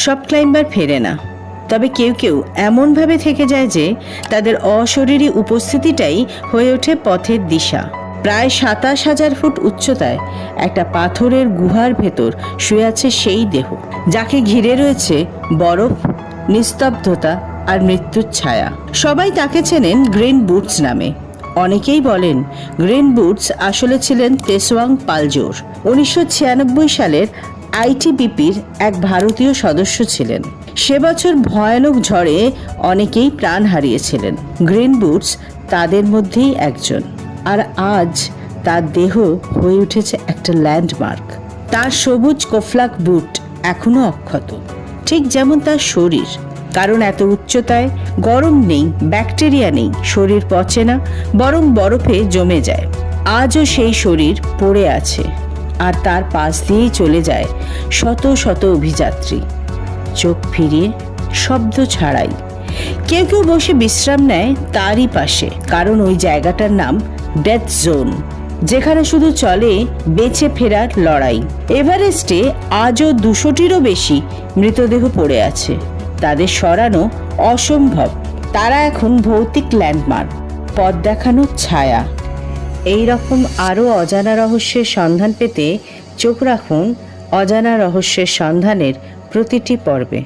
সব ক্লাইম্বার ফেরে না, তবে কেউ কেউ এমনভাবে থেকে যায় যে তাদের অশরীরী উপস্থিতিটাই হয়ে ওঠে পথের দিশা। প্রায় 27,000 ফুট উচ্চতায় একটা পাথরের গুহার ভেতর শুয়ে আছে সেই দেহ, যাকে ঘিরে রয়েছে বরফ, নিস্তব্ধতা আর মৃত্যুর ছায়া। সবাই তাকে চেনেন গ্রিন বুটস নামে। অনেকেই বলেন গ্রিন বুটস আসলে ছিলেন তেসওয়াং পালজোর। 1996 সালের আইটিবিপির এক ভারতীয় সদস্য ছিলেন। সে বছর ভয়ানক ঝড়ে অনেকেই প্রাণ হারিয়েছিলেন। গ্রিন বুটস তাদের মধ্যেই একজন। আর আজ তার দেহ হয়ে উঠেছে একটা ল্যান্ডমার্ক। তার সবুজ কোফলাক বুট এখনো অক্ষত, ঠিক যেমন তার শরীর। কারণ এত উচ্চতায় গরম নেই, ব্যাকটেরিয়া নেই, শরীর পচে না, বরং বরফে জমে যায়। আজও সেই শরীর পড়ে আছে, আর তার পাশ দিয়েই চলে যায় শত শত অভিযাত্রী, চোখ ফিরিয়ে, শব্দ ছাড়াই। কেউ কেউ বসে বিশ্রাম নেয় তারই পাশে, কারণ ওই জায়গাটার নাম ডেথ জোন, যেখানে শুধু চলে বেঁচে ফেরার লড়াই। এভারেস্টে আজও 200টিরও বেশি মৃতদেহ পড়ে আছে। তাদের সরানো অসম্ভব। তারা এখন ভৌতিক ল্যান্ডমার্ক, পথ দেখানোর ছায়া। এই রকম আরও অজানা রহস্যের সন্ধান পেতে চোখ রাখুন অজানা রহস্যের সন্ধানের প্রতিটি পর্বে।